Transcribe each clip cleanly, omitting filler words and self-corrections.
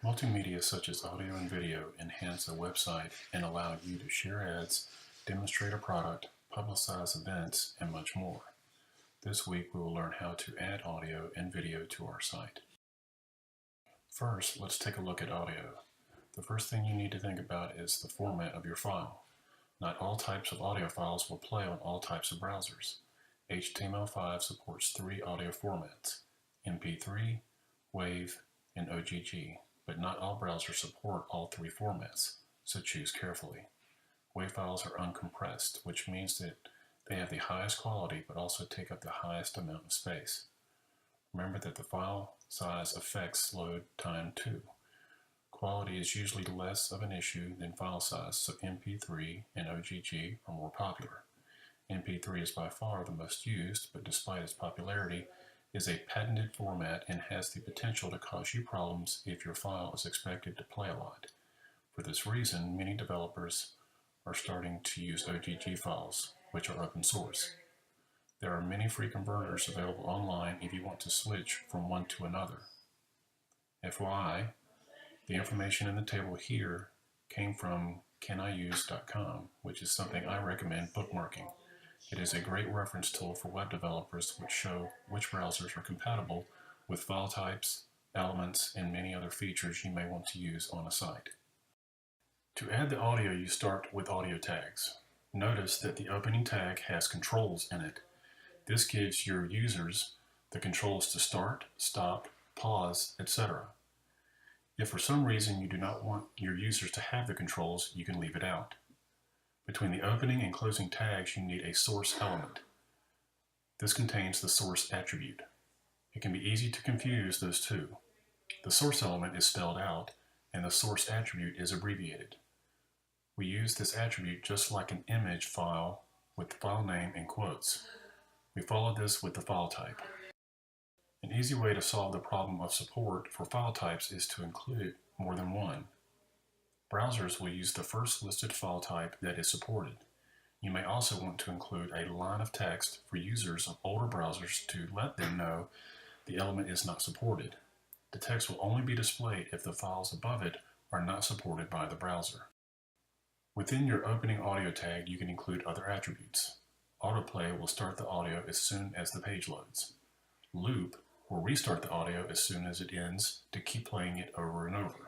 Multimedia such as audio and video enhance a website and allow you to share ads, demonstrate a product, publicize events, and much more. This week we will learn how to add audio and video to our site. First, let's take a look at audio. The first thing you need to think about is the format of your file. Not all types of audio files will play on all types of browsers. HTML5 supports 3 audio formats: MP3, WAV, and OGG, but not all browsers support all 3 formats, so choose carefully. WAV files are uncompressed, which means that they have the highest quality but also take up the highest amount of space. Remember that the file size affects load time too. Quality is usually less of an issue than file size, so MP3 and OGG are more popular. MP3 is by far the most used, but despite its popularity, is a patented format and has the potential to cause you problems if your file is expected to play a lot. For this reason, many developers are starting to use OGG files, which are open source. There are many free converters available online if you want to switch from one to another. FYI, the information in the table here came from caniuse.com, which is something I recommend bookmarking. It is a great reference tool for web developers which show which browsers are compatible with file types, elements, and many other features you may want to use on a site. To add the audio, you start with audio tags. Notice that the opening tag has controls in it. This gives your users the controls to start, stop, pause, etc. If for some reason you do not want your users to have the controls, you can leave it out. Between the opening and closing tags, you need a source element. This contains the source attribute. It can be easy to confuse those two. The source element is spelled out, and the source attribute is abbreviated. We use this attribute just like an image file with the file name in quotes. We follow this with the file type. An easy way to solve the problem of support for file types is to include more than one. Browsers will use the first listed file type that is supported. You may also want to include a line of text for users of older browsers to let them know the element is not supported. The text will only be displayed if the files above it are not supported by the browser. Within your opening audio tag, you can include other attributes. Autoplay will start the audio as soon as the page loads. Loop will restart the audio as soon as it ends to keep playing it over and over.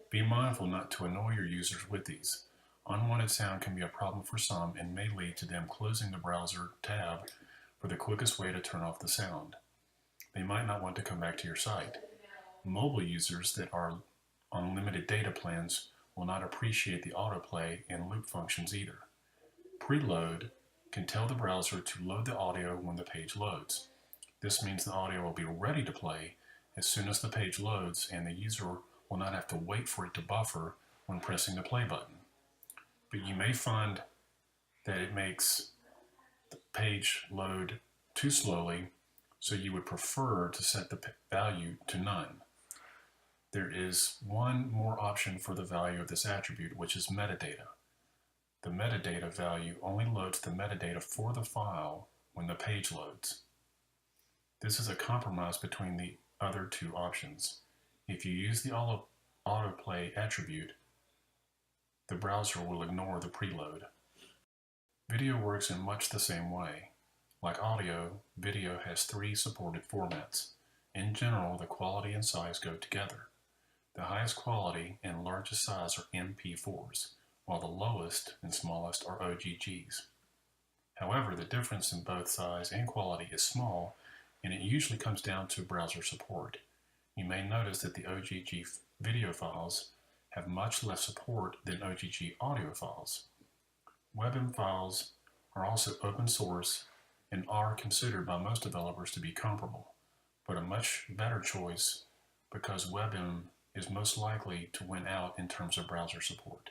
Be mindful not to annoy your users with these. Unwanted sound can be a problem for some and may lead to them closing the browser tab for the quickest way to turn off the sound. They might not want to come back to your site. Mobile users that are on limited data plans will not appreciate the autoplay and loop functions either. Preload can tell the browser to load the audio when the page loads. This means the audio will be ready to play as soon as the page loads, and the user will not have to wait for it to buffer when pressing the play button. But you may find that it makes the page load too slowly, so you would prefer to set the value to none. There is one more option for the value of this attribute, which is metadata. The metadata value only loads the metadata for the file when the page loads. This is a compromise between the other two options. If you use the autoplay attribute, the browser will ignore the preload. Video works in much the same way. Like audio, video has 3 supported formats. In general, the quality and size go together. The highest quality and largest size are MP4s, while the lowest and smallest are OGGs. However, the difference in both size and quality is small, and it usually comes down to browser support. You may notice that the OGG video files have much less support than OGG audio files. WebM files are also open source and are considered by most developers to be comparable, but a much better choice because WebM is most likely to win out in terms of browser support.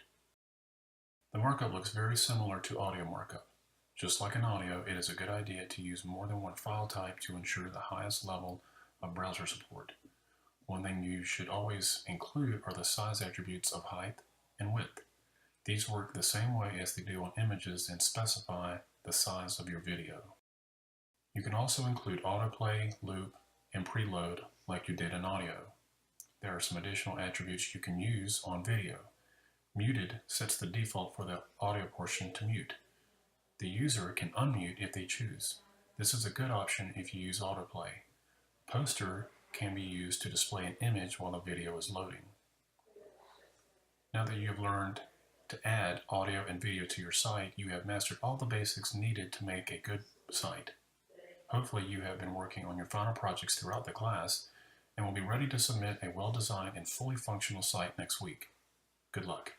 The markup looks very similar to audio markup. Just like in audio, it is a good idea to use more than one file type to ensure the highest level of browser support. One thing you should always include are the size attributes of height and width. These work the same way as they do on images and specify the size of your video. You can also include autoplay, loop, and preload like you did in audio. There are some additional attributes you can use on video. Muted sets the default for the audio portion to mute. The user can unmute if they choose. This is a good option if you use autoplay. Poster can be used to display an image while the video is loading. Now that you have learned to add audio and video to your site, you have mastered all the basics needed to make a good site. Hopefully you have been working on your final projects throughout the class and will be ready to submit a well-designed and fully functional site next week. Good luck.